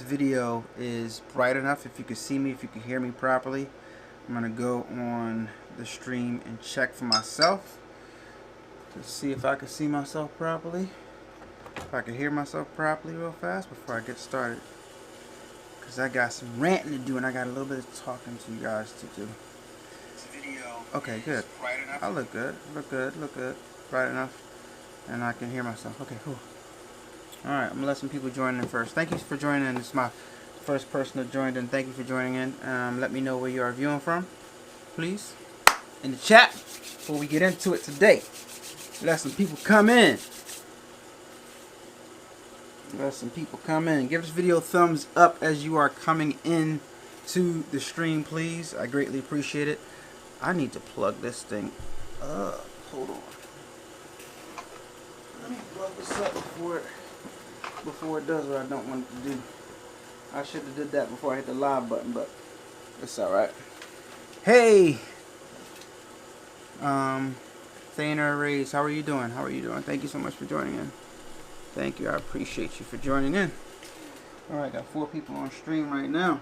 video is bright enough, if you can see me, if you can hear me properly. I'm gonna go on the stream and check for myself to see if I can see myself properly, if I can hear myself properly real fast before I get started, because I got some ranting to do and I got a little bit of talking to you guys to do. Okay, good. I look good, look good, bright enough, and I can hear myself. Okay, cool. Alright, I'm gonna let some people join in first. Thank you for joining in. This is my first person that joined in. Thank you for joining in. Let me know where you are viewing from, please, in the chat before we get into it today. Let some people come in. Let some people come in. Give this video a thumbs up as you are coming in to the stream, please. I greatly appreciate it. I need to plug this thing up. Hold on. Let me plug this up before it does what I don't want it to do. I should have did that before I hit the live button, but it's alright. Hey! Thaner Rays, how are you doing? How are you doing? Thank you so much for joining in. Thank you, I appreciate you for joining in. Alright, got 4 people on stream right now.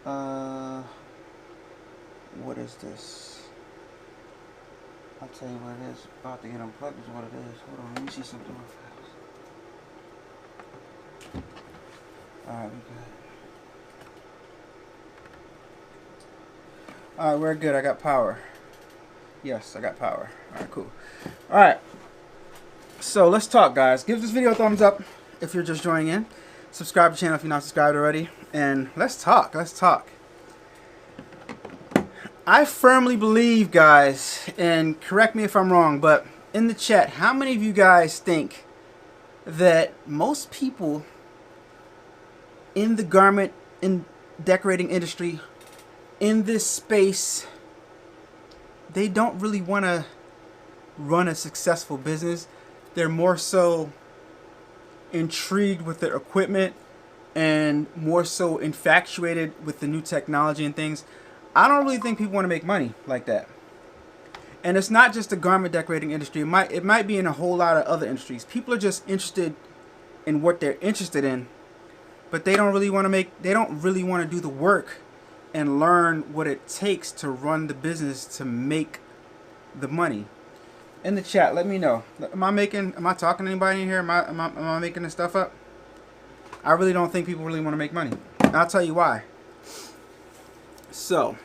Alright. What is this? I'll tell you what it is. About to get unplugged is what it is. Hold on, let me see something real fast. Alright, we good. Alright, we're good. I got power. Yes, I got power. Alright, cool. Alright. So let's talk, guys. Give this video a thumbs up if you're just joining in. Subscribe to the channel if you're not subscribed already. And let's talk. Let's talk. I firmly believe, guys, and correct me if I'm wrong, but in the chat, how many of you guys think that most people in the garment and decorating industry, in this space, they don't really want to run a successful business? They're more so intrigued with their equipment and more so infatuated with the new technology and things. I don't really think people want to make money like that. And it's not just the garment decorating industry. It might be in a whole lot of other industries. People are just interested in what they're interested in, but they don't really want to do the work and learn what it takes to run the business to make the money. In the chat, let me know. Am I talking to anybody in here? Am I making this stuff up? I really don't think people really want to make money. And I'll tell you why. So,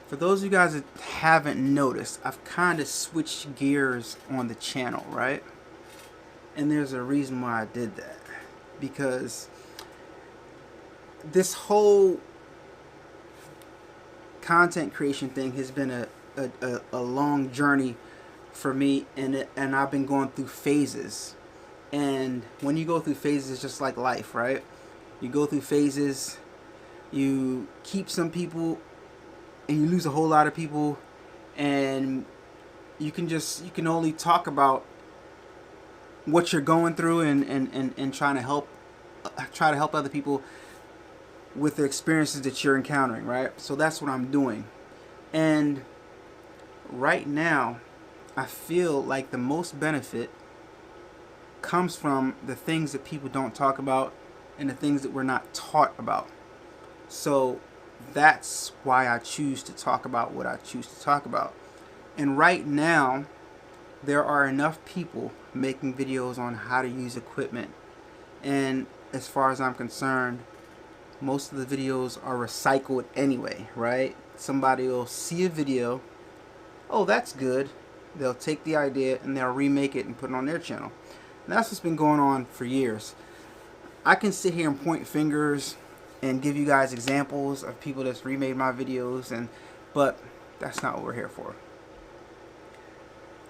for those of you guys that haven't noticed, I've kind of switched gears on the channel, right? And there's a reason why I did that. Because this whole content creation thing has been a long journey for me, and I've been going through phases. And when you go through phases, it's just like life, right? You go through phases. You keep some people and you lose a whole lot of people, and you can only talk about what you're going through and trying to help other people with the experiences that you're encountering, right? So that's what I'm doing. And right now I feel like the most benefit comes from the things that people don't talk about and the things that we're not taught about. So that's why I choose to talk about what I choose to talk about. And right now, there are enough people making videos on how to use equipment. And as far as I'm concerned, most of the videos are recycled anyway, right? Somebody will see a video, oh, that's good. They'll take the idea and they'll remake it and put it on their channel. And that's what's been going on for years. I can sit here and point fingers and give you guys examples of people that's remade my videos, but that's not what we're here for.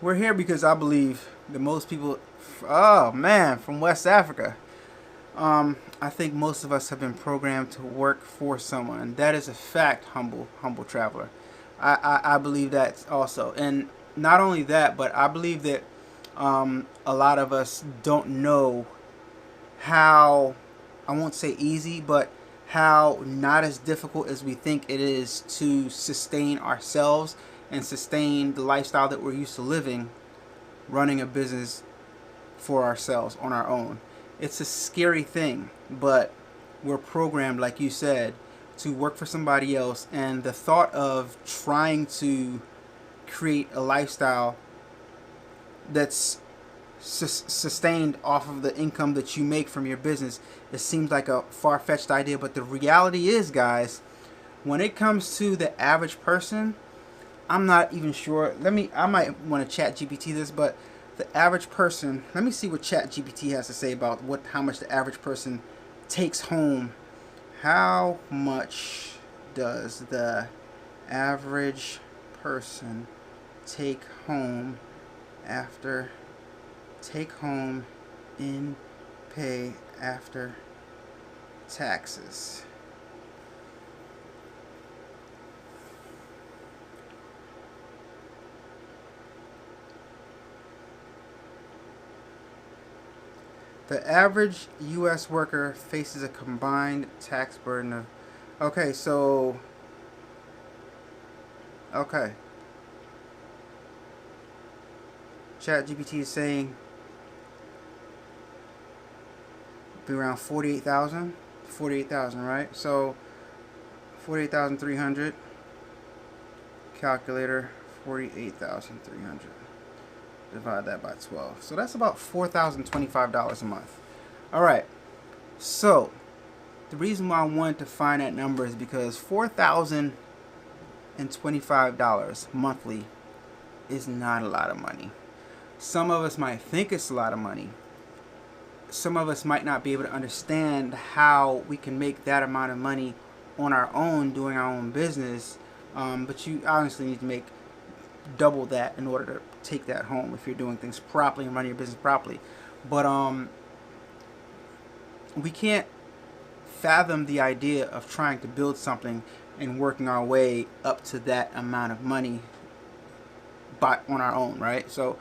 We're here because I believe that most people, oh man, from West Africa, I think most of us have been programmed to work for someone, and that is a fact, humble traveler. I believe that also. And not only that, but I believe that a lot of us don't know how, I won't say easy, but how not as difficult as we think it is to sustain ourselves and sustain the lifestyle that we're used to living, running a business for ourselves on our own. It's a scary thing, but we're programmed, like you said, to work for somebody else, and the thought of trying to create a lifestyle that's sustained off of the income that you make from your business, it seems like a far-fetched idea. But the reality is, guys, when it comes to the average person, I'm not even sure. I might want to chat GPT this, but the average person, let me see what chat GPT has to say about how much the average person takes home. How much does the average person take home in pay after taxes? The average U.S. worker faces a combined tax burden of... Okay, so... Okay. ChatGPT is saying be around 48,000. 48,000, right? So 48,300. Calculator, 48,300. Divide that by 12. So that's about $4,025 a month. All right. So the reason why I wanted to find that number is because $4,025 monthly is not a lot of money. Some of us might think it's a lot of money. Some of us might not be able to understand how we can make that amount of money on our own, doing our own business. But you honestly need to make double that in order to take that home if you're doing things properly and running your business properly. But we can't fathom the idea of trying to build something and working our way up to that amount of money on our own, right? So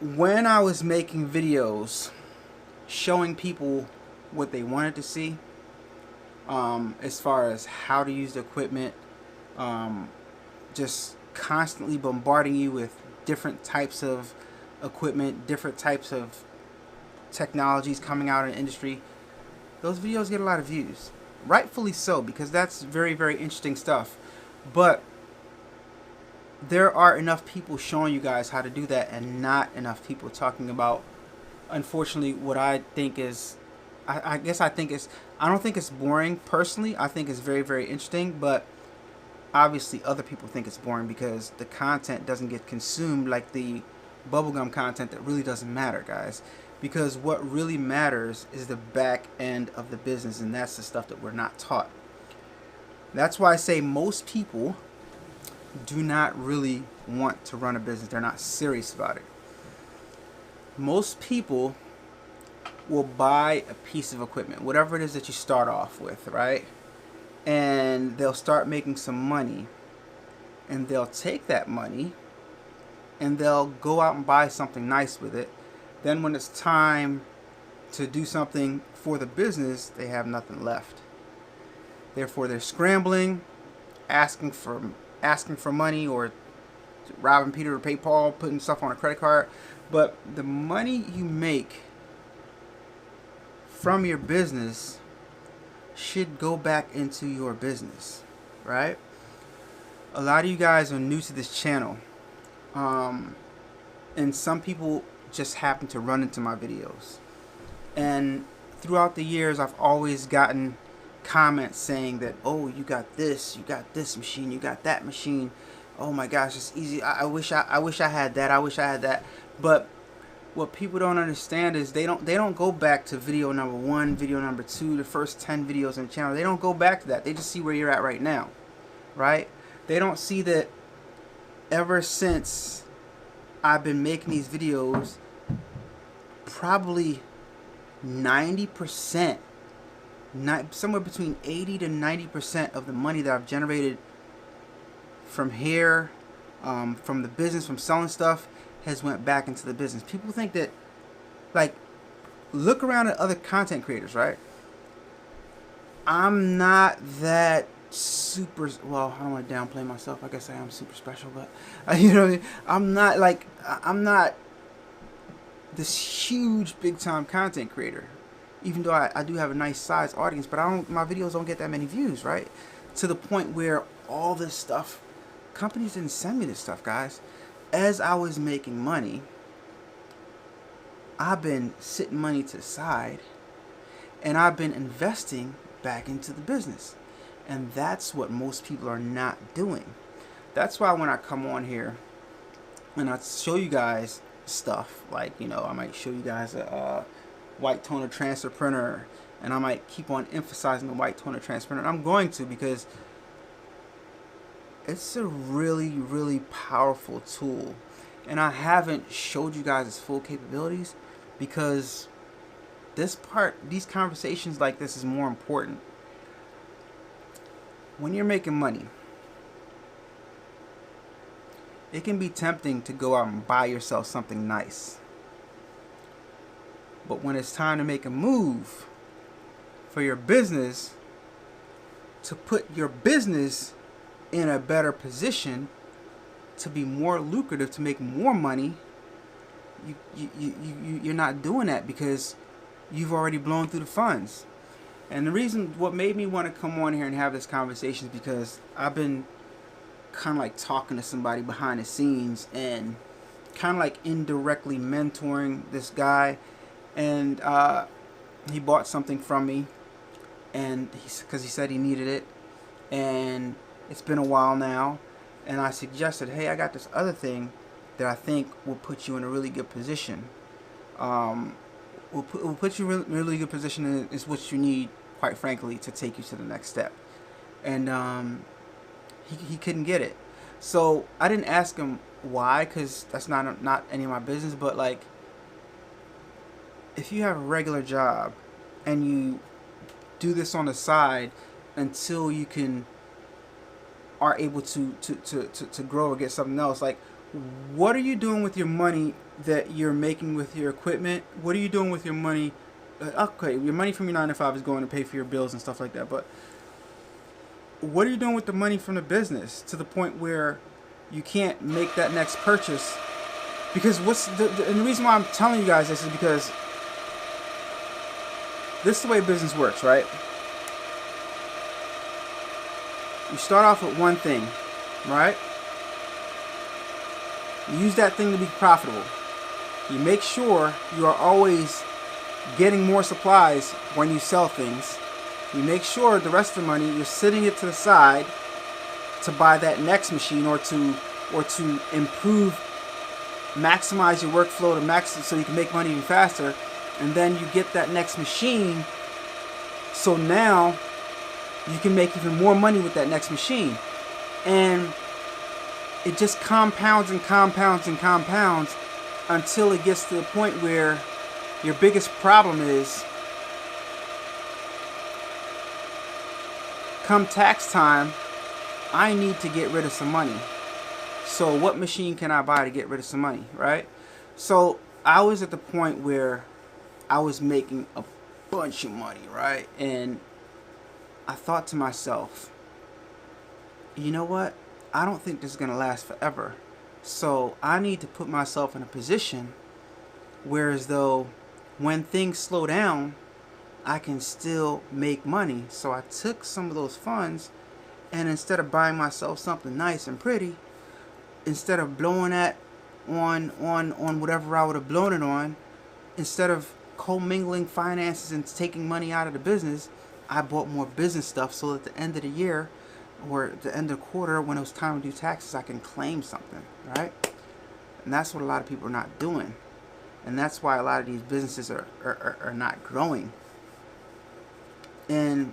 when I was making videos showing people what they wanted to see, as far as how to use the equipment, just constantly bombarding you with different types of equipment, different types of technologies coming out in the industry, those videos get a lot of views. Rightfully so, because that's very, very interesting stuff. But there are enough people showing you guys how to do that and not enough people talking about, unfortunately, what I think is, I don't think it's boring personally. I think it's very, very interesting, but obviously other people think it's boring because the content doesn't get consumed like the bubblegum content that really doesn't matter, guys. Because what really matters is the back end of the business, and that's the stuff that we're not taught. That's why I say most people do not really want to run a business. They're not serious about it. Most people will buy a piece of equipment, whatever it is that you start off with, right? And they'll start making some money, and they'll take that money and they'll go out and buy something nice with it. Then when it's time to do something for the business, they have nothing left. Therefore, they're scrambling, asking for money, or robbing Peter to pay Paul, putting stuff on a credit card. But the money you make from your business should go back into your business, right? A lot of you guys are new to this channel, and some people just happen to run into my videos. And throughout the years, I've always gotten comments saying that, oh, you got this machine, you got that machine. Oh my gosh, it's easy. I wish I had that. I wish I had that. But what people don't understand is they don't go back to video number 1, video number 2, the first 10 videos on the channel. They don't go back to that. They just see where you're at right now, right? They don't see that ever since I've been making these videos, probably 90%, somewhere between 80 to 90% of the money that I've generated from here, from the business, from selling stuff, has went back into the business. People think that, like, look around at other content creators, right? I'm not that super, well, I don't want to downplay myself. I guess I am super special, but you know what I mean? I'm not this huge big time content creator. Even though I do have a nice size audience, but my videos don't get that many views, right? To the point where all this stuff, companies didn't send me this stuff, guys. As I was making money, I've been sitting money to the side, and I've been investing back into the business. And that's what most people are not doing. That's why when I come on here and I show you guys stuff, like, I might show you guys a white toner transfer printer, and I might keep on emphasizing the white toner transfer printer. I'm going to, because it's a really, really powerful tool. And I haven't showed you guys its full capabilities because these conversations like this is more important. When you're making money, it can be tempting to go out and buy yourself something nice. But when it's time to make a move for your business, to put your business in a better position, to be more lucrative, to make more money, you're not doing that because you've already blown through the funds. And the reason, what made me want to come on here and have this conversation is because I've been kind of like talking to somebody behind the scenes and kind of like indirectly mentoring this guy. And he bought something from me, and because he said he needed it, and it's been a while now, and I suggested, hey, I got this other thing that I think will put you in a really good position. Will put you in a really good position, and is what you need, quite frankly, to take you to the next step. And he couldn't get it, so I didn't ask him why, because that's not any of my business. But like, if you have a regular job and you do this on the side until you are able to grow or get something else, like, what are you doing with your money that you're making with your equipment? What are you doing with your money? Okay, your money from your 9 to 5 is going to pay for your bills and stuff like that, but what are you doing with the money from the business to the point where you can't make that next purchase? Because and the reason why I'm telling you guys this is because this is the way business works, right? You start off with one thing, right? You use that thing to be profitable. You make sure you are always getting more supplies when you sell things. You make sure the rest of the money, you're sitting it to the side to buy that next machine, or to improve, maximize your workflow so you can make money even faster. And then you get that next machine, so now you can make even more money with that next machine. And it just compounds and compounds and compounds until it gets to the point where your biggest problem is, come tax time, I need to get rid of some money. So what machine can I buy to get rid of some money, right? So I was at the point where I was making a bunch of money, right? And I thought to myself, you know what? I don't think this is going to last forever. So I need to put myself in a position where, as though when things slow down, I can still make money. So I took some of those funds, and instead of buying myself something nice and pretty, instead of blowing that on whatever I would have blown it on, instead of commingling finances and taking money out of the business, I bought more business stuff, so at the end of the year or at the end of the quarter, when it was time to do taxes, I can claim something, right? And that's what a lot of people are not doing. And that's why a lot of these businesses are not growing. And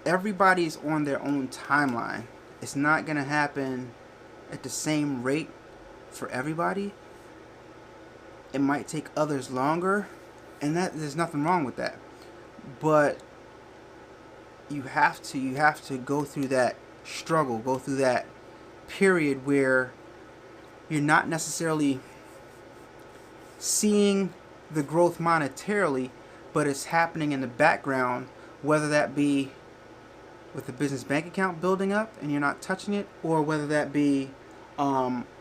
everybody's on their own timeline. It's not going to happen at the same rate for everybody. It might take others longer, and there's nothing wrong with that. But you have to go through that struggle, go through that period where you're not necessarily seeing the growth monetarily, but it's happening in the background, whether that be with the business bank account building up and you're not touching it, or whether that be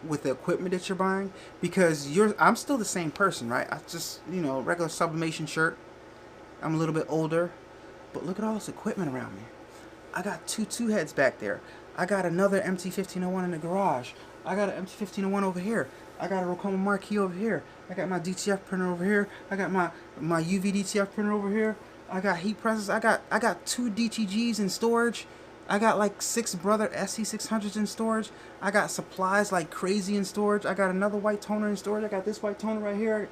with the equipment that you're buying, because I'm still the same person, right? I just, regular sublimation shirt. I'm a little bit older, but look at all this equipment around me. I got two heads back there. I got another MT1501 in the garage. I got an MT1501 over here. I got a Rocoma Marquee over here. I got my DTF printer over here. I got my UV DTF printer over here. I got heat presses. I got 2 DTGs in storage. I got like 6 Brother SC600s in storage. I got supplies like crazy in storage. I got another white toner in storage. I got this white toner right here.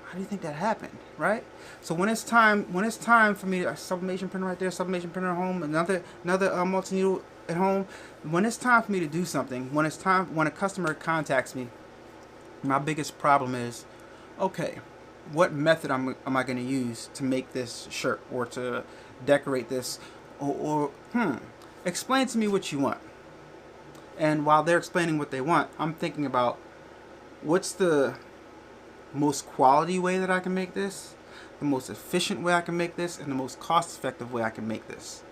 How do you think that happened, right? So when it's time for me, a sublimation printer right there, sublimation printer at home, another multi-needle at home. When it's time for me to do something, when a customer contacts me, my biggest problem is, okay, what method am I going to use to make this shirt or to decorate this, or explain to me what you want. And while they're explaining what they want, I'm thinking about what's the most quality way that I can make this, the most efficient way I can make this, and the most cost-effective way I can make this.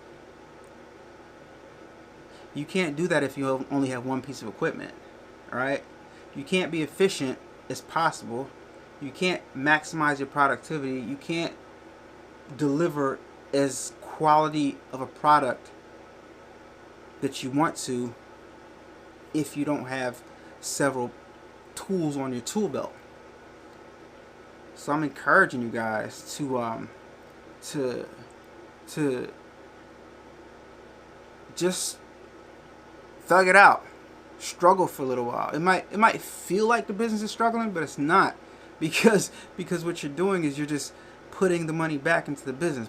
You can't do that if you only have one piece of equipment, all right? You can't be efficient as possible. You can't maximize your productivity. You can't deliver as quality of a product that you want to if you don't have several tools on your tool belt. So I'm encouraging you guys to just thug it out, struggle for a little while. It might feel like the business is struggling, but it's not, because what you're doing is you're just putting the money back into the business,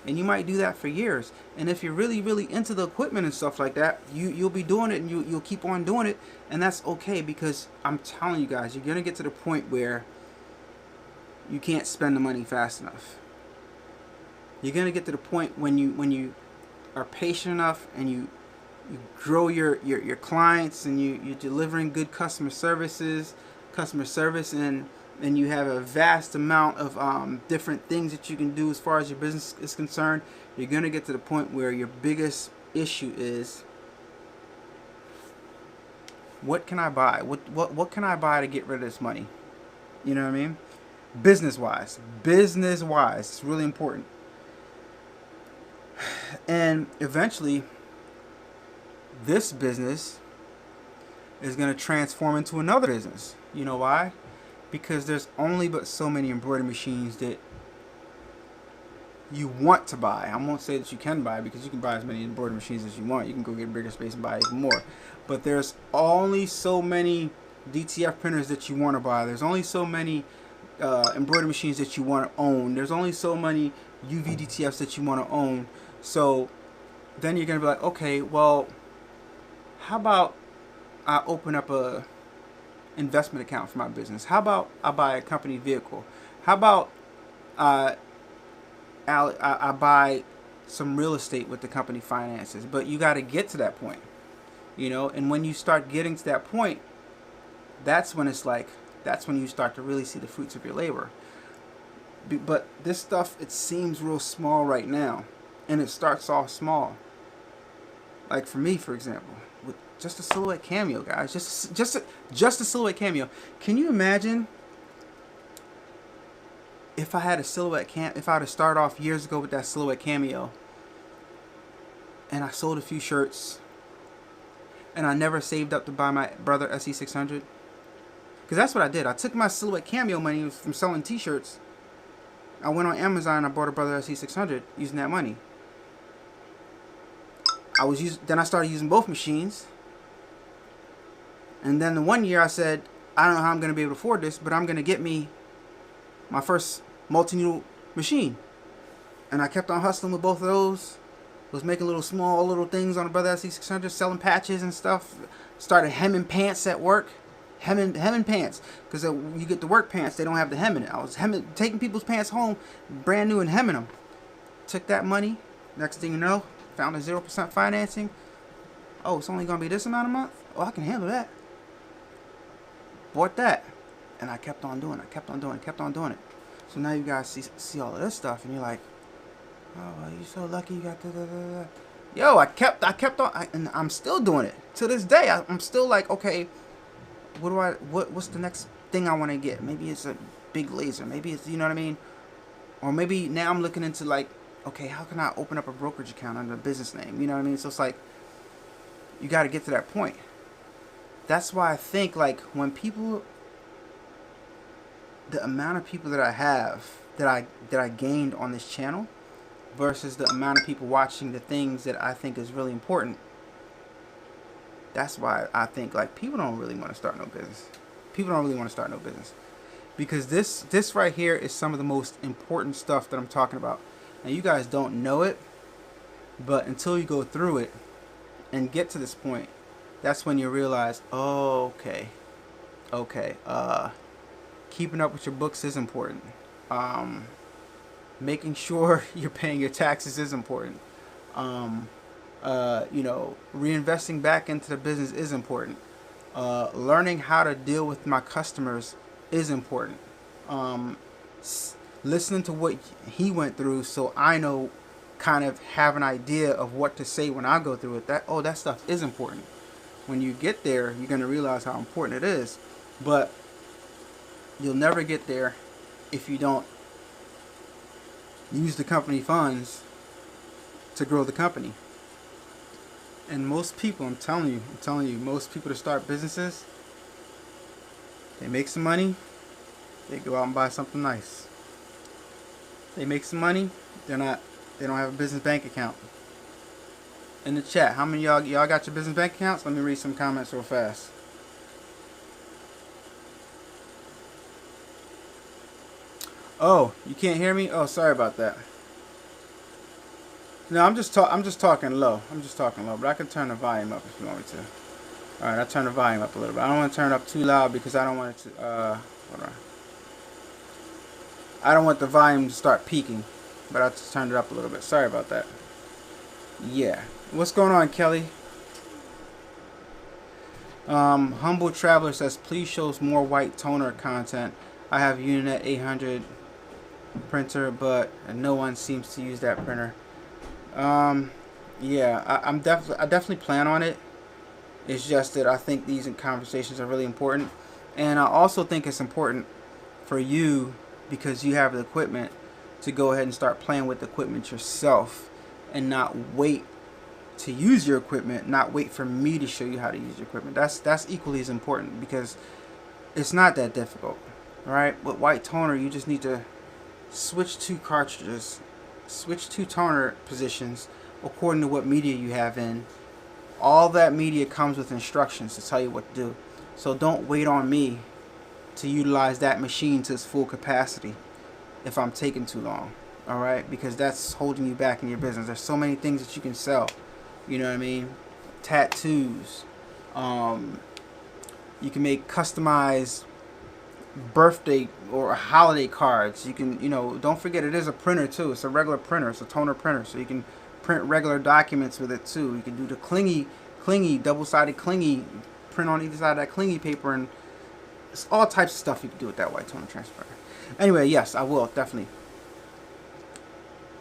and you might do that for years. And if you're really, really into the equipment and stuff like that, you'll be doing it, and you'll keep on doing it, and that's okay, because I'm telling you guys, you're gonna get to the point where you can't spend the money fast enough. You're gonna get to the point when you are patient enough and you grow your clients, and you're delivering good customer service, and you have a vast amount of different things that you can do as far as your business is concerned. You're going to get to the point where your biggest issue is, what can I buy? What can I buy to get rid of this money? You know what I mean? Business-wise, it's really important. And eventually, this business is going to transform into another business. You know why? Because there's only but so many embroidery machines that you want to buy. I won't say that you can buy, because you can buy as many embroidery machines as you want. You can go get a bigger space and buy even more. But there's only so many DTF printers that you want to buy. There's only so many embroidery machines that you want to own. There's only so many UV DTFs that you want to own. So then you're going to be like, okay, well, how about I open up a investment account for my business? How about I buy a company vehicle? How about I buy some real estate with the company finances? But you got to get to that point, and when you start getting to that point, that's when you start to really see the fruits of your labor. But this stuff, it seems real small right now, and it starts off small. Like for me, for example, with just a silhouette cameo, guys, just a silhouette cameo. Can you imagine if I had a silhouette if I had started off years ago with that silhouette cameo, and I sold a few shirts, and I never saved up to buy my Brother SC600? Because that's what I did. I took my silhouette cameo money from selling t-shirts. I went on Amazon and I bought a Brother SC600 using that money. Then I started using both machines. And then the one year I said, I don't know how I'm going to be able to afford this, but I'm going to get me my first multi-needle machine. And I kept on hustling with both of those. Was making small little things on the Brother SC600, selling patches and stuff. Started hemming pants at work. Hemming pants, because you get the work pants, they don't have the hem in it. I was taking people's pants home, brand new, and hemming them. Took that money. Next thing you know, found a 0% financing. Oh, it's only gonna be this amount a month. Oh, I can handle that. Bought that, and I kept on doing it. Kept on doing it. So now you guys see all of this stuff, and you're like, oh, well, you're so lucky you got da. yo, I kept on, and I'm still doing it to this day. I'm still like, okay, what's the next thing I want to get? Maybe it's a big laser. Maybe it's, you know what I mean? Or maybe now I'm looking into like, okay, how can I open up a brokerage account under a business name? You know what I mean? So it's like, you got to get to that point. That's why I think like when people, the amount of people that I have that I gained on this channel versus the amount of people watching the things that I think is really important. That's why I think like people don't really want to start no business. People don't really want to start no business because this right here is some of the most important stuff that I'm talking about. And you guys don't know it, but until you go through it and get to this point, that's when you realize, oh, okay, keeping up with your books is important. Making sure you're paying your taxes is important. Reinvesting back into the business is important. Learning how to deal with my customers is important. Listening to what he went through so I know, kind of have an idea of what to say when I go through it. That stuff is important. When you get there, you're going to realize how important it is. But you'll never get there if you don't use the company funds to grow the company. And most people, I'm telling you, most people that start businesses, they make some money, they go out and buy something nice. They make some money, they don't have a business bank account. In the chat, how many of y'all got your business bank accounts? Let me read some comments real fast. Oh, you can't hear me? Oh, sorry about that. No, I'm just talking low. But I can turn the volume up if you want me to. All right, I'll turn the volume up a little bit. I don't want to turn it up too loud because I don't want it to. Hold on. I don't want the volume to start peaking, but I just turned it up a little bit. Sorry about that. Yeah. What's going on, Kelly? Humble Traveler says, please show more white toner content. I have Uninet 800 printer, but no one seems to use that printer. Yeah, I definitely plan on it. It's just that I think these conversations are really important, and I also think it's important for you, because you have the equipment, to go ahead and start playing with the equipment yourself and not wait to use your equipment, not wait for me to show you how to use your equipment. That's equally as important, because it's not that difficult. All right, with white toner, you just need to switch two cartridges, switch two toner positions according to what media you have in. All that media comes with instructions to tell you what to do. So don't wait on me to utilize that machine to its full capacity if I'm taking too long. All right, because that's holding you back in your business. There's so many things that you can sell. You know what I mean? Tattoos. You can make customized birthday or holiday cards. You can, don't forget, it is a printer too. It's a regular printer. It's a toner printer, so you can print regular documents with it too. You can do the clingy, double-sided clingy, print on either side of that clingy paper, and it's all types of stuff you can do with that white toner transfer. Anyway, yes, I will definitely.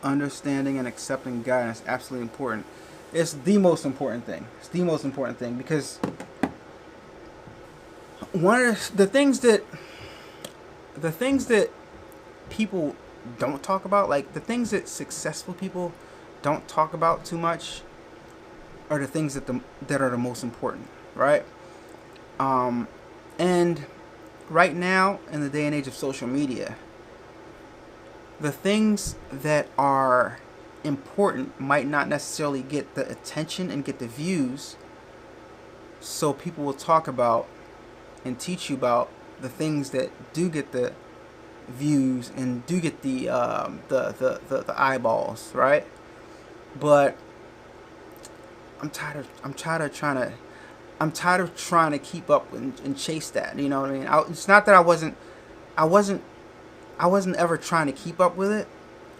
Understanding and accepting guidance, absolutely important. It's the most important thing. It's the most important thing, because one of the things that people don't talk about, like the things that successful people don't talk about too much, are the things that are the most important, right? And right now, in the day and age of social media, the things that are important might not necessarily get the attention and get the views, so people will talk about and teach you about the things that do get the views and do get the eyeballs, right? But I'm tired of trying to keep up and chase that. You know what I mean? It's not that I wasn't ever trying to keep up with it.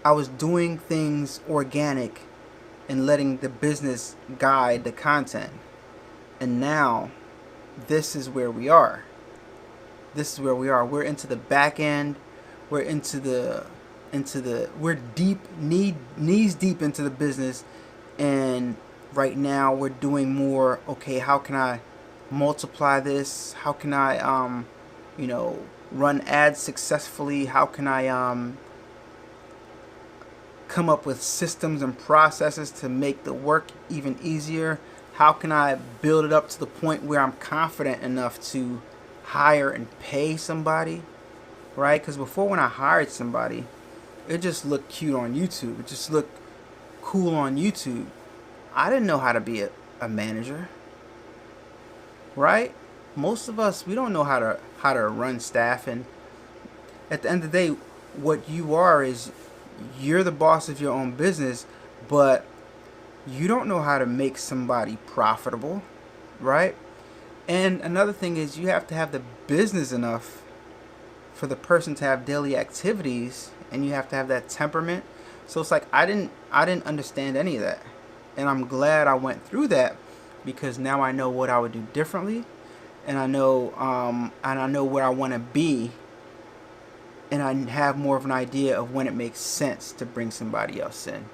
I was doing things organic and letting the business guide the content. And now, this is where we are. We're into the back end. We're we're deep, knees deep into the business, And right now we're doing more, okay, how can I multiply this? How can I, you know, run ads successfully? How can I come up with systems and processes to make the work even easier? How can I build it up to the point where I'm confident enough to hire and pay somebody, right? Because before, when I hired somebody, it just looked cute on YouTube. It just looked cool on YouTube. I didn't know how to be a manager, right? Most of us, we don't know how to run staff. And at the end of the day, what you are is, you're the boss of your own business, but you don't know how to make somebody profitable, right? And another thing is, you have to have the business enough for the person to have daily activities, and you have to have that temperament. So it's like, I didn't understand any of that. And I'm glad I went through that, because now I know what I would do differently, and I know where I want to be, and I have more of an idea of when it makes sense to bring somebody else in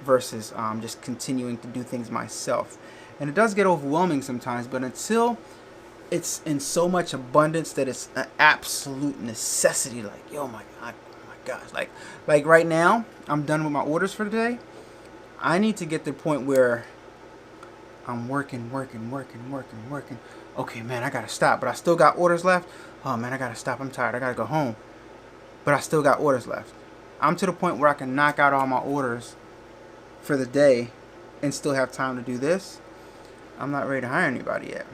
versus just continuing to do things myself. And it does get overwhelming sometimes, but until it's in so much abundance that it's an absolute necessity, like, yo, my God, oh my gosh, like right now, I'm done with my orders for today. I need to get to the point where I'm working. Okay, man, I gotta stop, but I still got orders left. Oh man, I gotta stop. I'm tired. I gotta go home, but I still got orders left. I'm to the point where I can knock out all my orders for the day and still have time to do this. I'm not ready to hire anybody yet.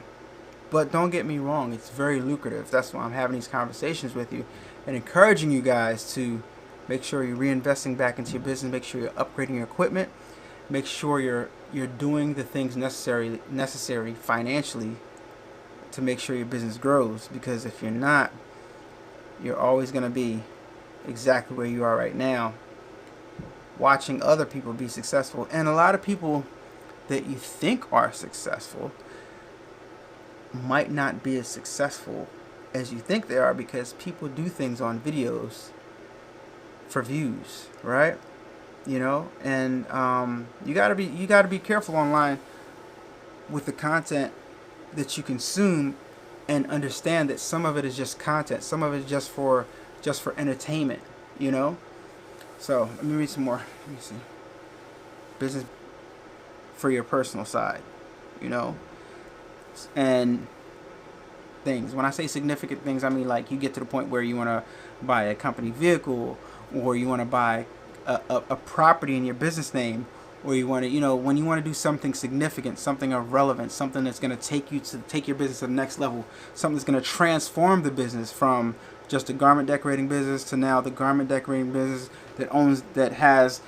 But don't get me wrong, it's very lucrative. That's why I'm having these conversations with you and encouraging you guys to make sure you're reinvesting back into your business, make sure you're upgrading your equipment, make sure you're doing the things necessary financially to make sure your business grows. Because if you're not, you're always going to be exactly where you are right now, watching other people be successful. And a lot of people that you think are successful might not be as successful as you think they are, because people do things on videos for views, right? You know, and you gotta be careful online with the content that you consume, and understand that some of it is just content, some of it is just for entertainment, you know. So let me read some more. Let me see. Business for your personal side, you know, and things. When I say significant things, I mean like you get to the point where you want to buy a company vehicle, or you want to buy a property in your business name, or you want to, you know, when you want to do something significant, something of relevance, something that's going to take your business to the next level, something that's going to transform the business from just a garment decorating business to now the garment decorating business that has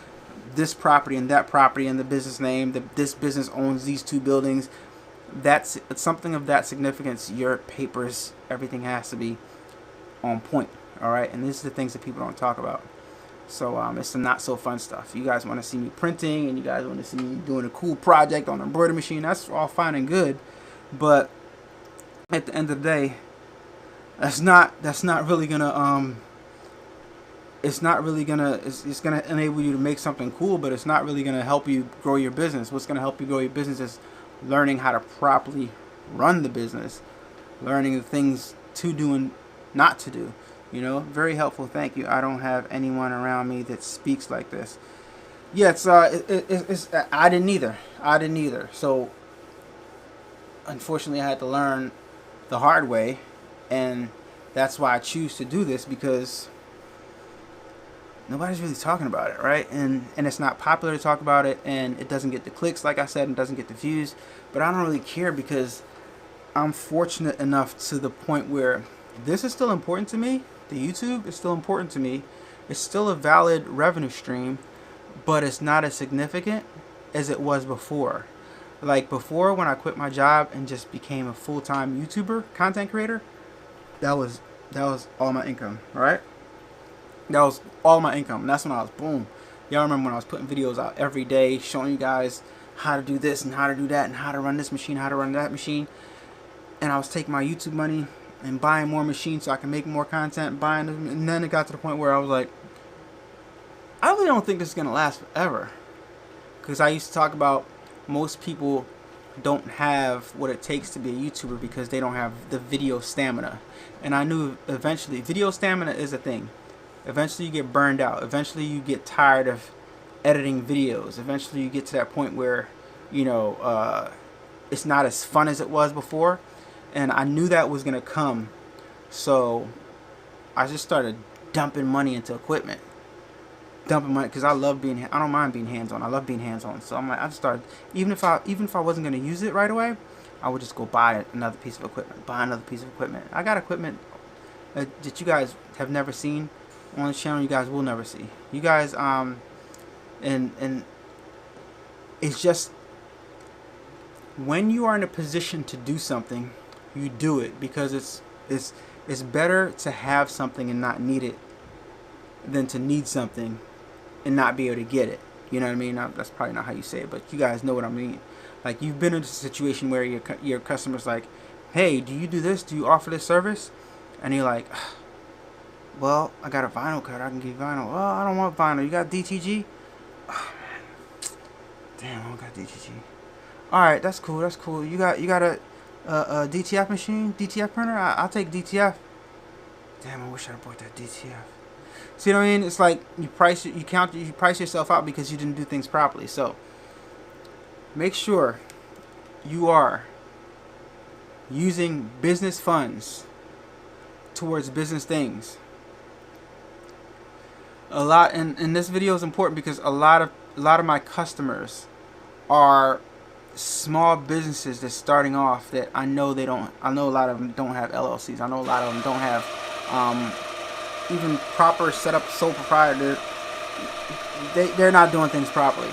this property and that property in the business name, that this business owns these 2 buildings. That's something of that significance. Your papers, everything has to be on point, all right? And these are the things that people don't talk about. So it's the not so fun stuff. You guys want to see me printing, and you guys want to see me doing a cool project on an embroidery machine. That's all fine and good, but at the end of the day, that's not really gonna it's gonna enable you to make something cool, but it's not really gonna help you grow your business. What's gonna help you grow your business is learning how to properly run the business, learning the things to do and not to do. You know, very helpful. Thank you. I don't have anyone around me that speaks like this. Yeah, it's I didn't either. So unfortunately, I had to learn the hard way, and that's why I choose to do this, because nobody's really talking about it, right? And it's not popular to talk about it, and it doesn't get the clicks, like I said, and doesn't get the views. But I don't really care, because I'm fortunate enough to the point where this is still important to me. The YouTube is still important to me. It's still a valid revenue stream, but it's not as significant as it was before. Like before, when I quit my job and just became a full-time YouTuber, content creator, that was all my income, right? That was all my income. And that's when I was boom. Y'all remember when I was putting videos out every day, showing you guys how to do this and how to do that and how to run this machine, how to run that machine. And I was taking my YouTube money and buying more machines so I can make more content, buying them. And then it got to the point where I was like, I really don't think this is going to last forever. because I used to talk about most people don't have what it takes to be a YouTuber because they don't have the video stamina. And I knew eventually video stamina is a thing. Eventually you get burned out. Eventually you get tired of editing videos. Eventually you get to that point where, you know, it's not as fun as it was before. And I knew that was going to come. So I just started dumping money into equipment. Dumping money, because I don't mind being hands-on. I love being hands-on. So I'm like, I just started, even if I wasn't going to use it right away, I would just go buy another piece of equipment. I got equipment that you guys have never seen on the channel. You guys will never see. You guys, and it's just, when you are in a position to do something, you do it, because it's better to have something and not need it than to need something and not be able to get it. You know what I mean? That's probably not how you say it, but you guys know what I mean. Like, you've been in a situation where your customer's like, hey, do you do this? Do you offer this service? And you're like, well, I got a vinyl cutter. I can give you vinyl. Oh, I don't want vinyl. You got DTG? Oh, man. Damn, I don't got DTG. Alright, that's cool. That's cool. You got a DTF machine? DTF printer? I'll take DTF. Damn, I wish I bought that DTF. See what I mean? It's like you price yourself out because you didn't do things properly. So make sure you are using business funds towards business things. And this video is important because a lot of my customers are small businesses that's starting off that I know a lot of them don't have LLCs. I know a lot of them don't have even proper setup sole proprietor. They're not doing things properly.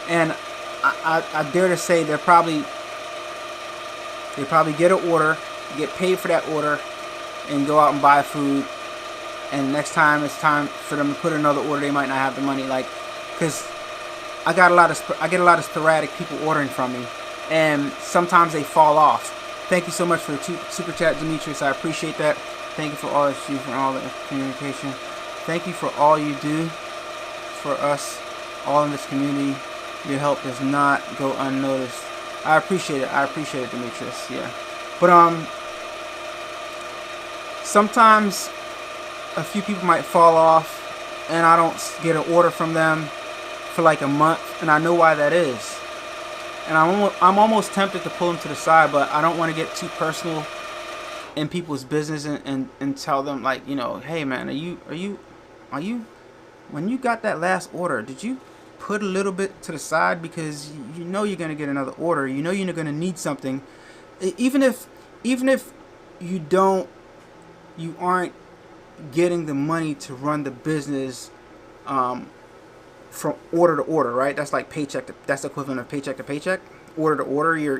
And I dare to say they probably get an order, get paid for that order, and go out and buy food. And next time it's time for them to put another order, they might not have the money. Like, because I get a lot of sporadic people ordering from me, and sometimes they fall off. Thank you so much for the super chat, Demetrius. I appreciate that. Thank you for all that you for all the communication. Thank you for all you do for us all in this community. Your help does not go unnoticed. I appreciate it. I appreciate it, Demetrius. Yeah, but sometimes a few people might fall off, and I don't get an order from them for like a month, and I know why that is. And I'm almost tempted to pull them to the side, but I don't want to get too personal in people's business and tell them, like, you know, hey man, are you when you got that last order, did you put a little bit to the side because you know you're gonna get another order, you know you're gonna need something, even if you aren't getting the money to run the business from order to order, right? That's like that's the equivalent of paycheck to paycheck. Order to order, you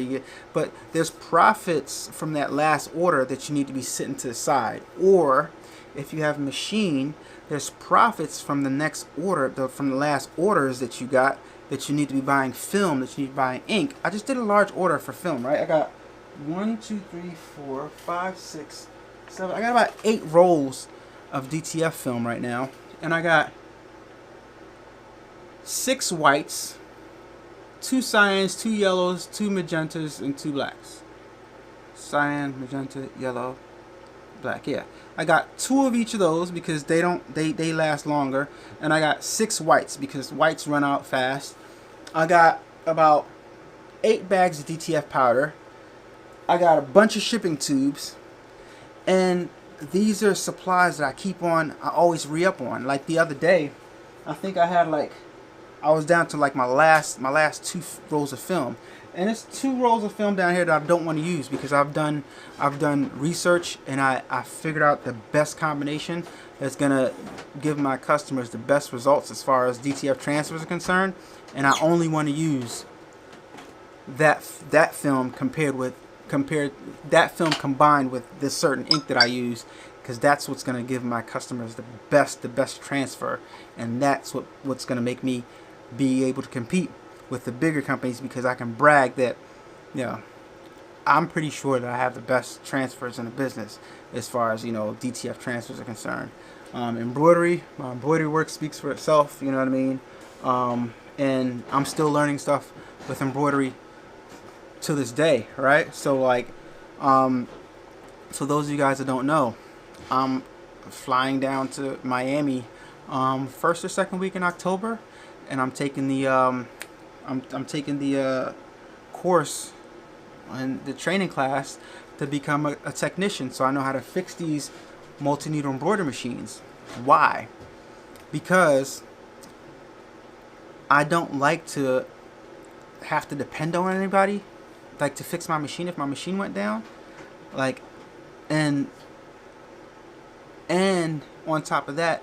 get, but there's profits from that last order that you need to be sitting to the side. Or if you have a machine, there's profits from the next order, from the last orders that you got, that you need to be buying film, that you need to buy ink. I just did a large order for film, right? I got 1, 2, 3, 4, 5, 6, 7. I got about 8 rolls of DTF film right now, and I got 6 whites, 2 cyans, 2 yellows, 2 magentas, and 2 blacks. Cyan, magenta, yellow, black. Yeah, I got 2 of each of those because they last longer, and I got 6 whites because whites run out fast. I got about 8 bags of DTF powder. I got a bunch of shipping tubes, and these are supplies that I always re-up on. Like the other day, I think I was down to like my last 2 rolls of film, and it's 2 rolls of film down here that I don't want to use because I've done research, and I figured out the best combination that's gonna give my customers the best results as far as DTF transfers are concerned, and I only want to use that film combined with this certain ink that I use, because that's what's gonna give my customers the best transfer, and that's what's gonna make me be able to compete with the bigger companies, because I can brag that, you know, I'm pretty sure that I have the best transfers in the business as far as, you know, DTF transfers are concerned. Embroidery, my embroidery work speaks for itself, you know what I mean? And I'm still learning stuff with embroidery to this day, right? So like, so those of you guys that don't know, I'm flying down to Miami, first or second week in October, and I'm taking the I'm taking the course and the training class to become a technician, so I know how to fix these multi-needle embroidery machines. Why? Because I don't like to have to depend on anybody, like to fix my machine if my machine went down, like, and on top of that,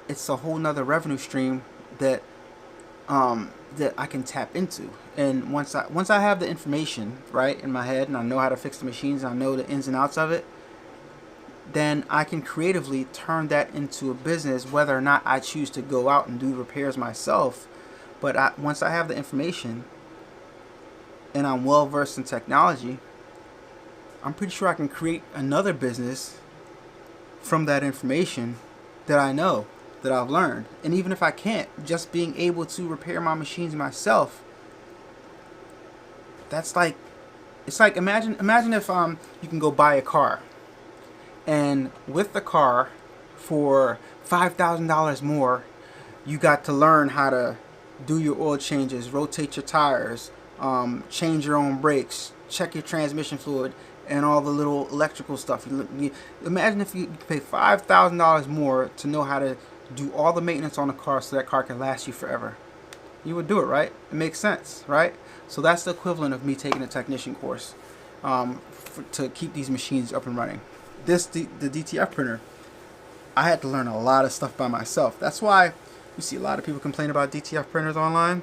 it's a whole nother revenue stream that that I can tap into. And once I have the information right in my head, and I know how to fix the machines, and I know the ins and outs of it, then I can creatively turn that into a business, whether or not I choose to go out and do repairs myself. But once I have the information and I'm well versed in technology, I'm pretty sure I can create another business from that information that I know, that I've learned. And even if I can't, just being able to repair my machines myself, that's like, it's like, imagine if you can go buy a car, and with the car, for $5,000 more, you got to learn how to do your oil changes, rotate your tires, change your own brakes, check your transmission fluid, and all the little electrical stuff. Imagine if you could pay $5,000 more to know how to do all the maintenance on the car so that car can last you forever. You would do it, right? It makes sense, right? So that's the equivalent of me taking a technician course to keep these machines up and running. The DTF printer, I had to learn a lot of stuff by myself. That's why you see a lot of people complain about DTF printers online.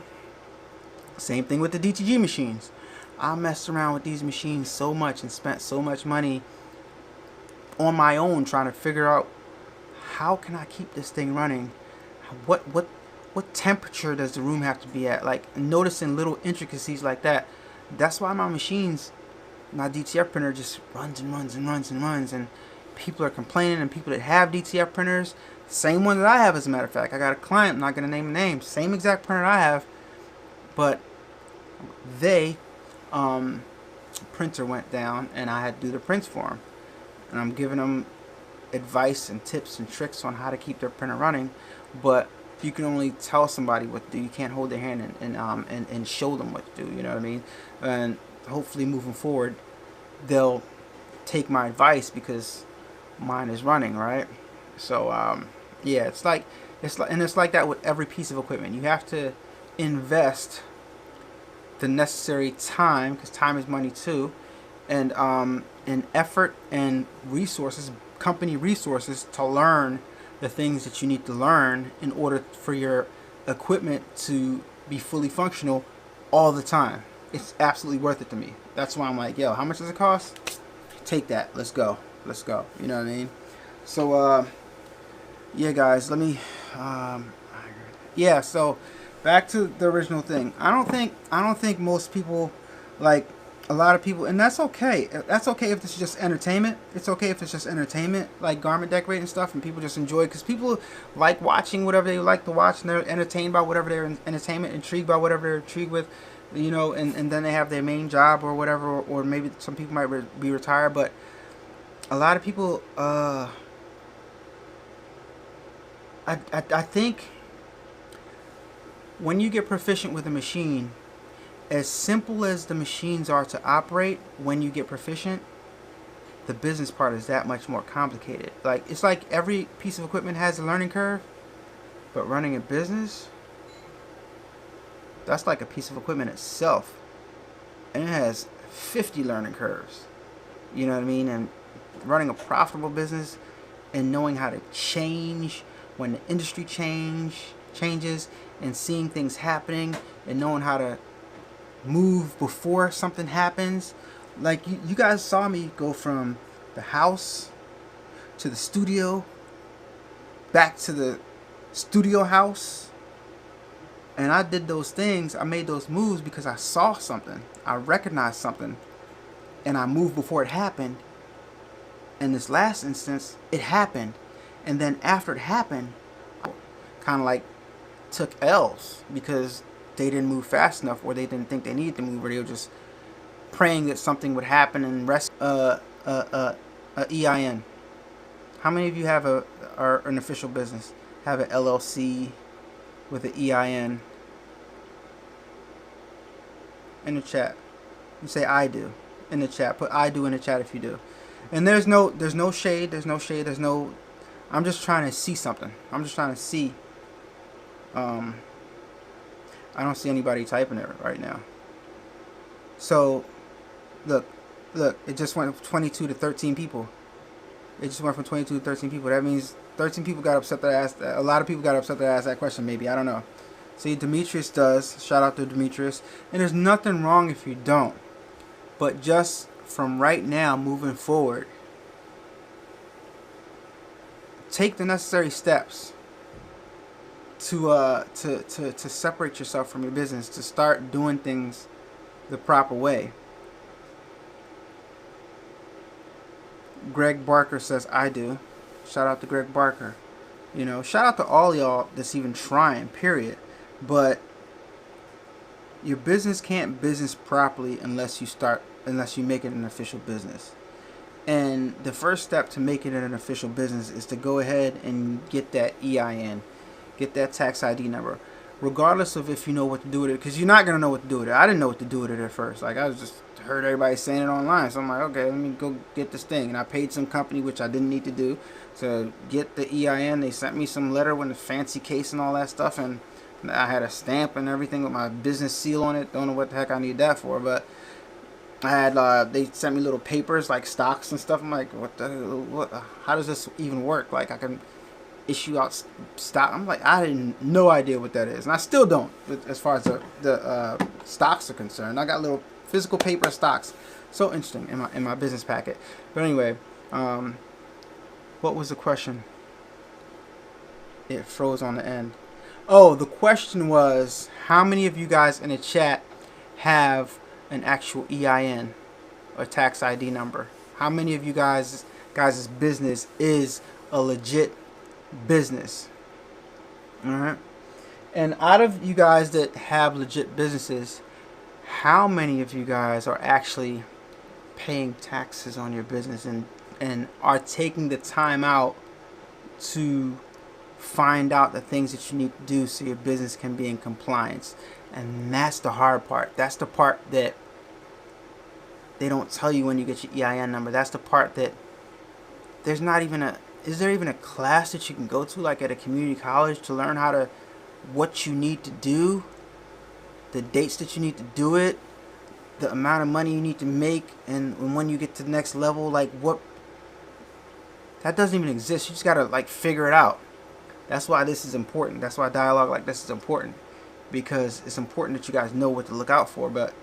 Same thing with the DTG machines. I messed around with these machines so much and spent so much money on my own trying to figure out, how can I keep this thing running? What temperature does the room have to be at? Like, noticing little intricacies like that. That's why my machines, my DTF printer, just runs and runs and runs and runs. And people are complaining, and people that have DTF printers, same one that I have, as a matter of fact. I got a client, I'm not going to name a name, same exact printer I have, but they printer went down and I had to do the prints for them. And I'm giving them advice and tips and tricks on how to keep their printer running, but you can only tell somebody what to do. You can't hold their hand and show them what to do, you know what I mean? And hopefully moving forward, they'll take my advice because mine is running, right? So yeah, it's like that with every piece of equipment. You have to invest the necessary time, because time is money too, and effort and resources, company resources, to learn the things that you need to learn in order for your equipment to be fully functional all the time. It's absolutely worth it to me. That's why I'm like, yo, how much does it cost? Take that. Let's go. Let's go. You know what I mean? So yeah, guys, let me yeah, so back to the original thing. I don't think most people, like, a lot of people, and that's okay. That's okay if this is just entertainment. It's okay if it's just entertainment, like garment decorating stuff, and people just enjoy it, because people like watching whatever they like to watch, and they're entertained by whatever they're entertainment, intrigued by whatever they're intrigued with, you know, and then they have their main job or whatever, or maybe some people might be retired, but a lot of people, I think when you get proficient with a machine, as simple as the machines are to operate, when you get proficient, the business part is that much more complicated. Like, it's like every piece of equipment has a learning curve, but running a business, that's like a piece of equipment itself, and it has 50 learning curves. You know what I mean? And running a profitable business and knowing how to change when the industry changes, and seeing things happening, and knowing how to move before something happens. Like, you guys saw me go from the house to the studio, back to the studio house, and I did those things. I made those moves because I saw something, I recognized something, and I moved before it happened. In this last instance, it happened, and then after it happened, kind of like took L's because they didn't move fast enough, or they didn't think they needed to move, or they were just praying that something would happen and rest. EIN. How many of you have are an official business? Have an LLC with an EIN? In the chat, you say I do. In the chat, put I do in the chat if you do. And there's no shade. There's no shade. There's no. I'm just trying to see something. I'm just trying to see. I don't see anybody typing it right now. So, look, it just went from 22 to 13 people. It just went from 22 to 13 people. That means 13 people got upset that I asked that. A lot of people got upset that I asked that question, maybe. I don't know. See, Demetrius does. Shout out to Demetrius. And there's nothing wrong if you don't. But just from right now, moving forward, take the necessary steps to separate yourself from your business, to start doing things the proper way. Greg Barker says I do. Shout out to Greg Barker. You know, shout out to all y'all that's even trying, period. But your business can't business properly unless you make it an official business. And the first step to making it an official business is to go ahead and get that EIN, get that tax ID number, regardless of if you know what to do with it, because you're not going to know what to do with it. I didn't know what to do with it at first. Like, I was just heard everybody saying it online, so I'm like, okay, let me go get this thing. And I paid some company, which I didn't need to do, to get the EIN. They sent me some letter with a fancy case and all that stuff, and I had a stamp and everything with my business seal on it. Don't know what the heck I need that for, but I had they sent me little papers like stocks and stuff. I'm like, what? How does this even work? Like, I can issue out stock. I'm like, I had no idea what that is, and I still don't, as far as the stocks are concerned. I got little physical paper stocks. So interesting in my business packet. But anyway, what was the question? It froze on the end. Oh, the question was, how many of you guys in the chat have an actual EIN or tax ID number? How many of you guys' business is a legit business? All right. And out of you guys that have legit businesses, how many of you guys are actually paying taxes on your business and are taking the time out to find out the things that you need to do so your business can be in compliance? And that's the hard part. That's the part that they don't tell you when you get your EIN number. That's the part that there's not even is there even a class that you can go to, like at a community college, to learn what you need to do, the dates that you need to do it, the amount of money you need to make, and when you get to the next level, like what? That doesn't even exist. You just gotta like figure it out. That's why this is important. That's why dialogue like this is important, because it's important that you guys know what to look out for, but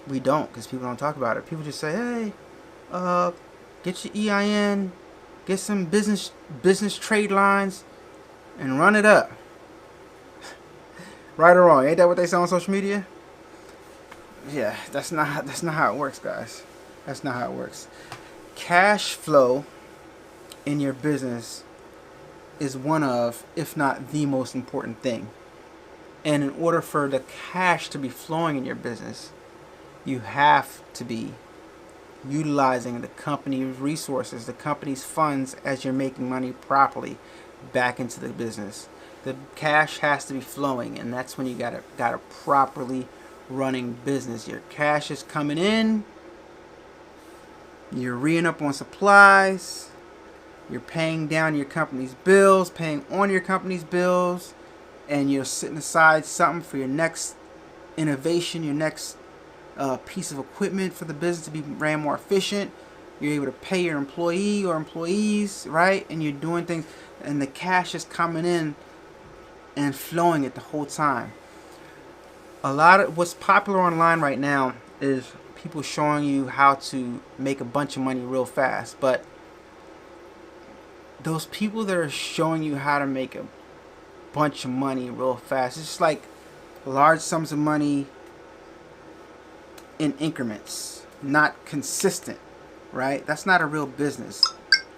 we don't, because people don't talk about it. People just say, hey, get your EIN, get some business trade lines, and run it up. Right or wrong? Ain't that what they say on social media? Yeah, that's not how it works, guys. That's not how it works. Cash flow in your business is one of, if not the most important thing. And in order for the cash to be flowing in your business, you have to be utilizing the company's resources, the company's funds, as you're making money properly back into the business. The cash has to be flowing, and that's when you got a properly running business. Your cash is coming in, you're reing up on supplies, you're paying down your company's bills, paying on your company's bills, and you're setting aside something for your next innovation, your next piece of equipment for the business to be ran more efficient. You're able to pay your employee or employees, right? And you're doing things, and the cash is coming in and flowing it the whole time. A lot of what's popular online right now is people showing you how to make a bunch of money real fast, but those people that are showing you how to make a bunch of money real fast, it's just like large sums of money in increments, not consistent, right? That's not a real business,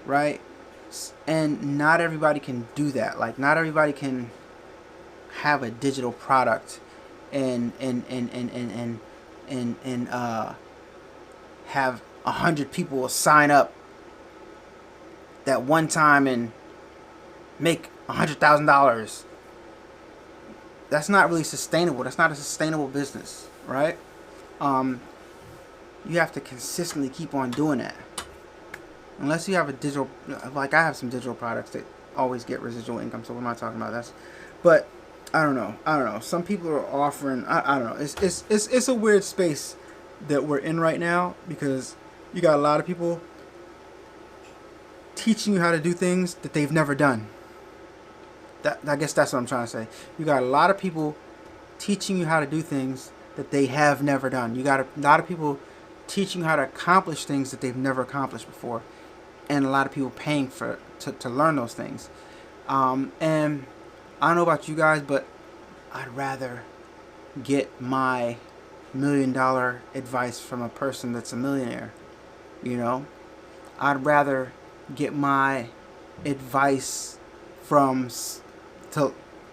right? And not everybody can do that. Like, not everybody can have a digital product and have 100 people sign up that one time and make $100,000. That's not really sustainable. That's not a sustainable business, right? You have to consistently keep on doing that. Unless you have a digital, like I have some digital products that always get residual income. So what am I talking about? But I don't know. Some people are offering. I don't know. It's a weird space that we're in right now, because you got a lot of people teaching you how to do things that they've never done. I guess that's what I'm trying to say. You got a lot of people teaching you how to do things that they have never done. You got a lot of people teaching you how to accomplish things that they've never accomplished before, and a lot of people paying to learn those things. And I don't know about you guys, but I'd rather get my $1 million advice from a person that's a millionaire. You know, I'd rather get my advice to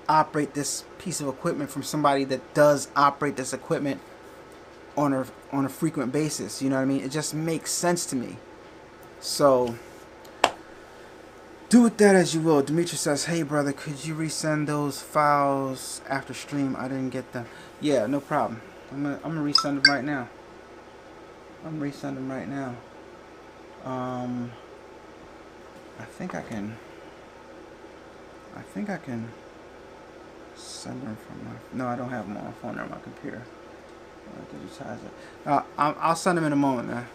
operate this piece of equipment from somebody that does operate this equipment on a frequent basis. You know what I mean? It just makes sense to me. So do with that as you will. Demetrius says, "Hey brother, could you resend those files after stream? I didn't get them." Yeah, no problem. I'm gonna resend them right now. I think I can send them from my... No, I don't have them on my phone or my computer. I'll digitize it. I'll send them in a moment, man.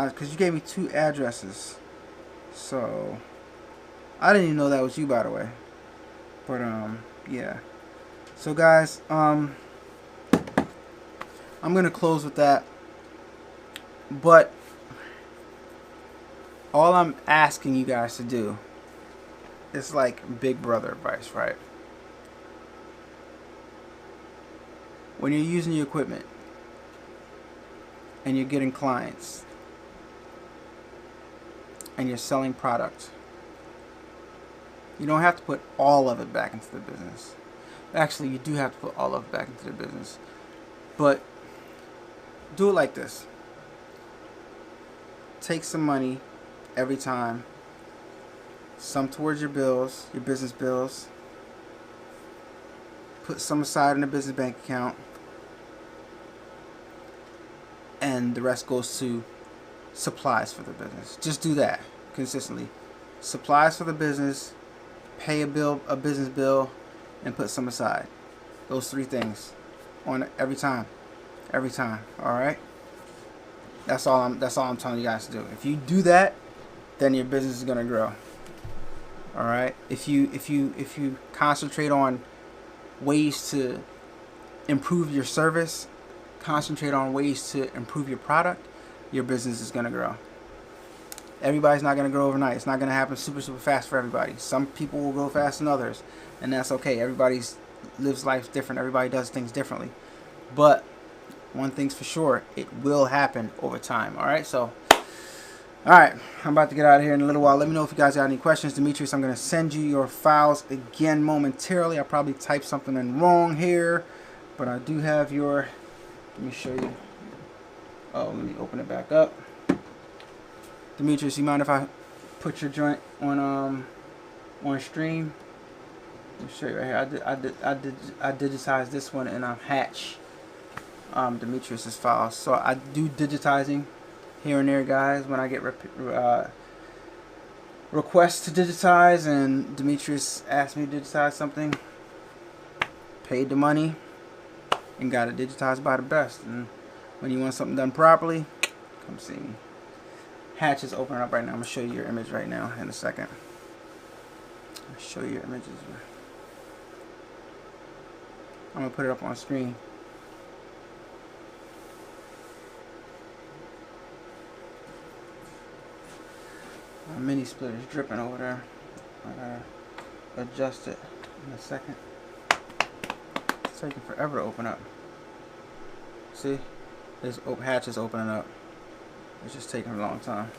Because you gave me 2 addresses. So I didn't even know that was you, by the way. But yeah. So guys, I'm gonna close with that. But all I'm asking you guys to do is like big brother advice, right? When you're using your equipment and you're getting clients and you're selling product, you don't have to put all of it back into the business. Actually, you do have to put all of it back into the business. But do it like this. Take some money every time, some towards your bills, your business bills. Put some aside in a business bank account, and the rest goes to supplies for the business. Just do that consistently. Supplies for the business, pay a business bill, and put some aside. Those 3 things on every time. All right. That's all I'm telling you guys to do. If you do that, then your business is gonna grow. All right. If you concentrate on ways to improve your service, concentrate on ways to improve your product, your business is gonna grow. Everybody's not gonna grow overnight. It's not gonna happen super fast for everybody. Some people will grow faster than others, and that's okay. Everybody lives life different. Everybody does things differently. But one thing's for sure, it will happen over time. All right, so all right, I'm about to get out of here in a little while. Let me know if you guys got any questions. Demetrius, I'm going to send you your files again momentarily. I probably typed something in wrong here, but I do have your... Let me show you. Oh, let me open it back up. Demetrius, you mind if I put your joint on stream? Let me show you right here. I digitized this one in Hatch. Demetrius's files. So I do digitizing here and there, guys, when I get requests to digitize, and Demetrius asked me to digitize something, paid the money, and got it digitized by the best. And when you want something done properly, come see me. Hatch is opening up right now. I'm going to show you your image right now in a second. I'll show you your images. I'm going to put it up on screen. My mini split is dripping over there. I gotta adjust it in a second. It's taking forever to open up. See? This hatch is opening up. It's just taking a long time.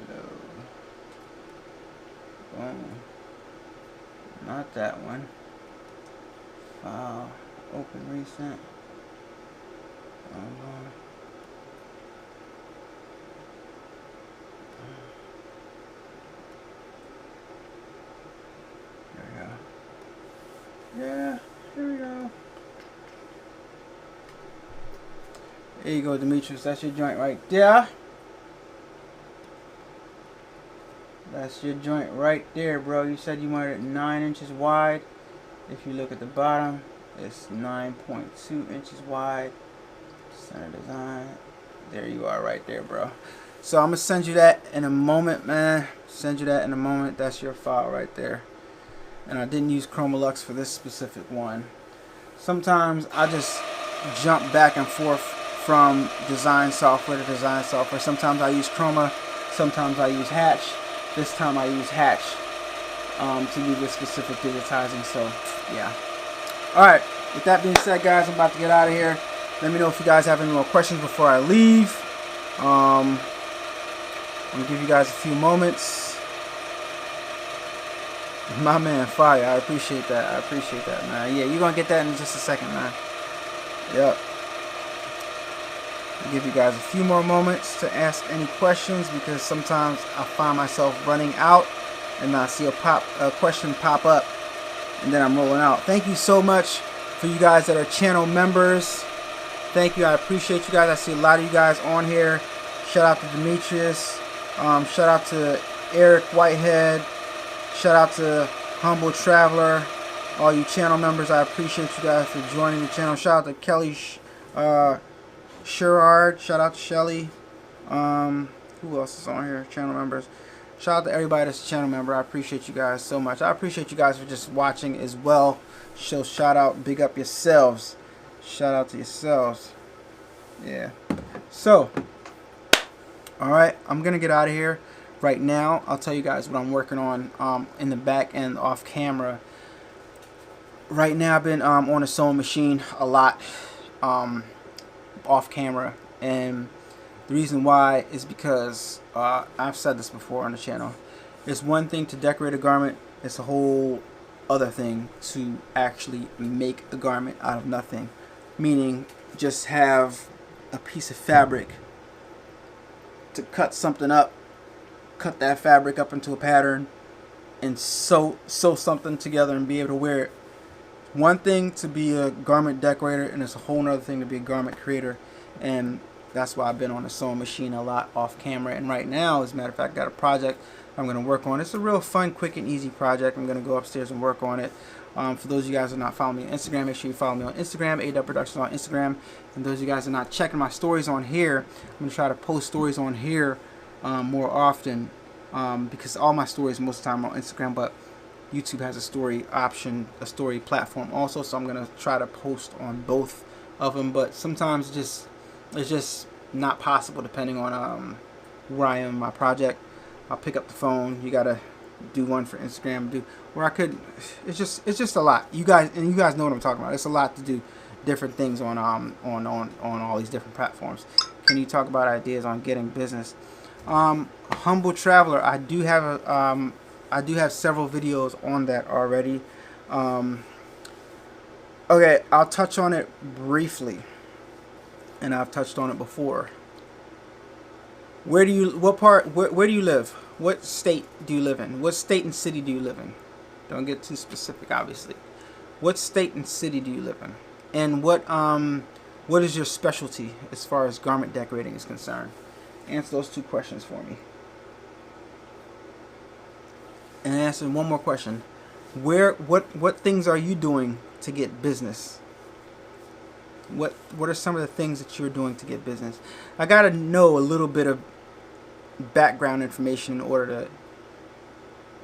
No. Boom. Not that one. File. Open recent. There we go. Yeah, here we go. There you go, Demetrius. That's your joint right there. That's your joint right there, bro. You said you wanted it 9 inches wide. If you look at the bottom, it's 9.2 inches wide. Center design. There you are right there, bro. So I'm going to send you that in a moment, man. Send you that in a moment. That's your file right there. And I didn't use Chroma for this specific one. Sometimes I just jump back and forth from design software to design software. Sometimes I use Chroma. Sometimes I use Hatch. This time I use Hatch to do this specific digitizing. So, yeah. Alright. With that being said, guys, I'm about to get out of here. Let me know if you guys have any more questions before I leave. I'm going to give you guys a few moments. My man, Fire. I appreciate that. I appreciate that, man. Yeah, you're going to get that in just a second, man. Yep. I'll give you guys a few more moments to ask any questions because sometimes I find myself running out and I see a question pop up and then I'm rolling out. Thank you so much for you guys that are channel members. Thank you. I appreciate you guys. I see a lot of you guys on here. Shout out to Demetrius. Shout out to Eric Whitehead. Shout out to Humble Traveler. All you channel members, I appreciate you guys for joining the channel. Shout out to Kelly Sherrard. Shout out to Shelly. Who else is on here? Channel members. Shout out to everybody that's a channel member. I appreciate you guys so much. I appreciate you guys for just watching as well. So shout out, big up yourselves. Shout out to yourselves. Yeah. So, alright, I'm going to get out of here right now. I'll tell you guys what I'm working on in the back end off camera. Right now I've been on a sewing machine a lot off camera. And the reason why is because I've said this before on the channel. It's one thing to decorate a garment. It's a whole other thing to actually make a garment out of nothing. Meaning just have a piece of fabric to cut something up, cut that fabric up into a pattern and sew something together and be able to wear it. One thing to be a garment decorator and it's a whole other thing to be a garment creator. And that's why I've been on a sewing machine a lot off camera. And right now, as a matter of fact, I got a project I'm going to work on. It's a real fun, quick, and easy project. I'm going to go upstairs and work on it. For those of you guys who are not following me on Instagram, make sure you follow me on Instagram, A-Dubb Productions on Instagram. And those of you guys who are not checking my stories on here, I'm going to try to post stories on here more often because all my stories most of the time are on Instagram, but YouTube has a story option, a story platform also, so I'm going to try to post on both of them. But sometimes it's just not possible depending on where I am in my project. I'll pick up the phone. You gotta do one for Instagram. Do where I could. It's just a lot. You guys know what I'm talking about. It's a lot to do different things on all these different platforms. Can you talk about ideas on getting business? Humble Traveler. I do have several videos on that already. Okay, I'll touch on it briefly, and I've touched on it before. Where do you live? What state do you live in? What state and city do you live in? Don't get too specific, obviously. What state and city do you live in? And what is your specialty as far as garment decorating is concerned? Answer those two questions for me. And answer one more question. What things are you doing to get business? What are some of the things that you're doing to get business? I gotta know a little bit of background information in order to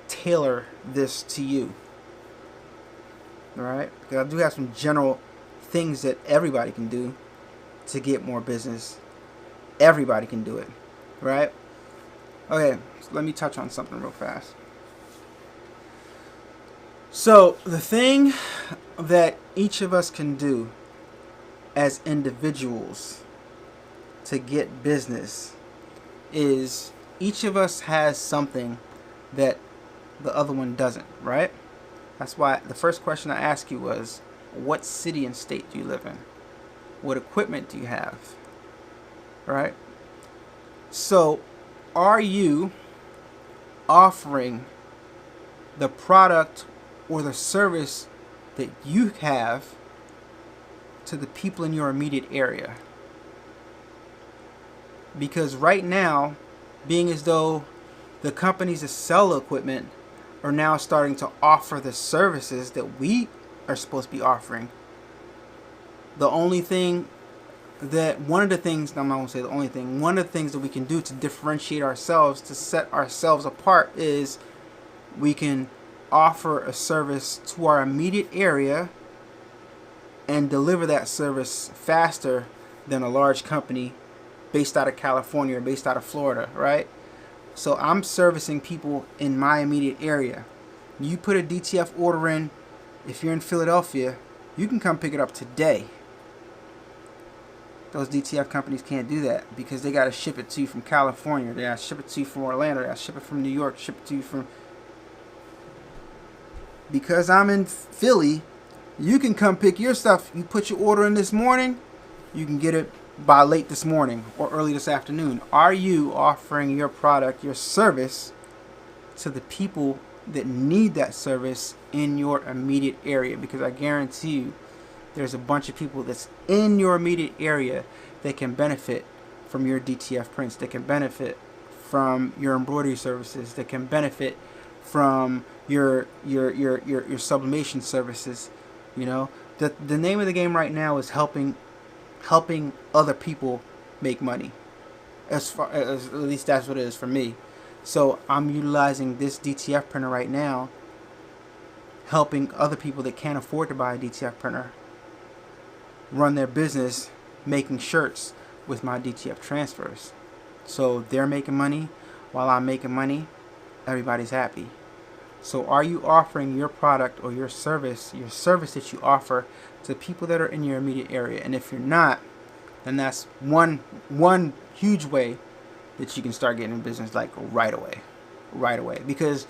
tailor this to you. Alright? Because I do have some general things that everybody can do to get more business. Everybody can do it. Right? Okay, so let me touch on something real fast. So, the thing that each of us can do as individuals to get business is each of us has something that the other one doesn't, right? That's why the first question I asked you was, what city and state do you live in? What equipment do you have? Right? So, are you offering the product or the service that you have to the people in your immediate area? Because right now, being as though the companies that sell equipment are now starting to offer the services that we are supposed to be offering. The only thing that, one of the things, I'm not going to say the only thing, one of the things that we can do to differentiate ourselves, to set ourselves apart, is we can offer a service to our immediate area and deliver that service faster than a large company based out of California or based out of Florida, right? So I'm servicing people in my immediate area. You put a DTF order in, if you're in Philadelphia, you can come pick it up today. Those DTF companies can't do that because they got to ship it to you from California. They got to ship it to you from Orlando. They got to ship it from New York. Ship it to you from... Because I'm in Philly, you can come pick your stuff. You put your order in this morning, you can get it by late this morning or early this afternoon. Are you offering your product, your service, to the people that need that service in your immediate area? Because I guarantee you there's a bunch of people that's in your immediate area that can benefit from your DTF prints, that can benefit from your embroidery services, that can benefit from your sublimation services. You know, the name of the game right now is helping other people make money. As far as, at least that's what it is for me. So I'm utilizing this DTF printer right now, helping other people that can't afford to buy a DTF printer run their business making shirts with my DTF transfers. So they're making money while I'm making money. Everybody's happy. So are you offering your product or your service that you offer to people that are in your immediate area? And if you're not, then that's one huge way that you can start getting in business, like right away. Because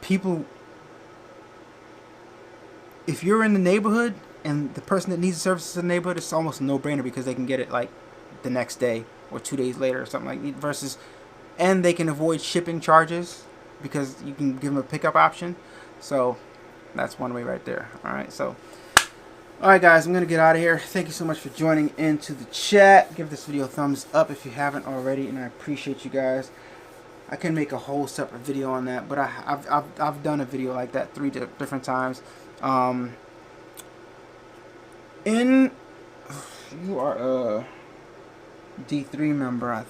people, if you're in the neighborhood and the person that needs the services in the neighborhood, it's almost a no-brainer because they can get it like the next day or 2 days later or something like that. Versus, and they can avoid shipping charges because you can give them a pickup option. So that's one way right there. All right, so alright guys, I'm going to get out of here. Thank you so much for joining into the chat. Give this video a thumbs up if you haven't already, and I appreciate you guys. I can make a whole separate video on that, but I've done a video like that 3 different times. You are a D3 member. I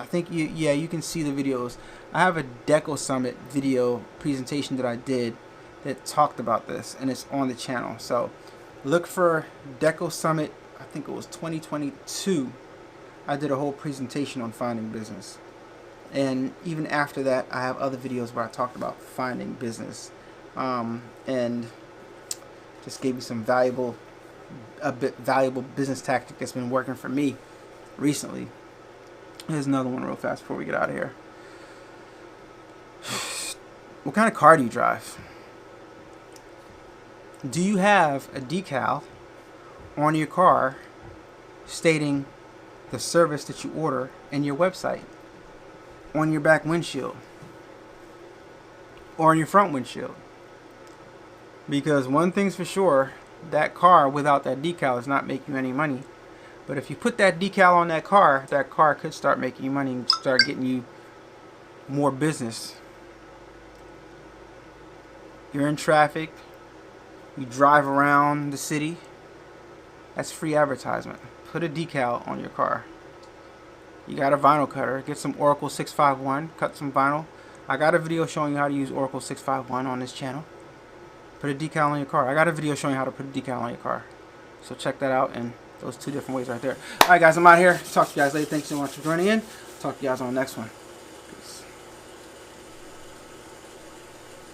think you can see the videos. I have a Deco Summit video presentation that I did that talked about this, and it's on the channel. So look for Deco Summit. I think it was 2022. I did a whole presentation on finding business, and even after that I have other videos where I talked about finding business, and just gave you some valuable business tactic that's been working for me recently. Here's another one real fast before we get out of here. What kind of car do you drive? Do you have a decal on your car stating the service that you order in your website on your back windshield or on your front windshield? Because one thing's for sure, that car without that decal is not making you any money. But if you put that decal on that car could start making you money and start getting you more business. You're in traffic, you drive around the city, that's free advertisement. Put a decal on your car. You got a vinyl cutter, get some Oracle 651, cut some vinyl. I got a video showing you how to use Oracle 651 on this channel. Put a decal on your car. I got a video showing you how to put a decal on your car. So check that out, and those 2 different ways right there. Alright guys, I'm out here. Talk to you guys later. Thanks so much for joining in. Talk to you guys on the next one.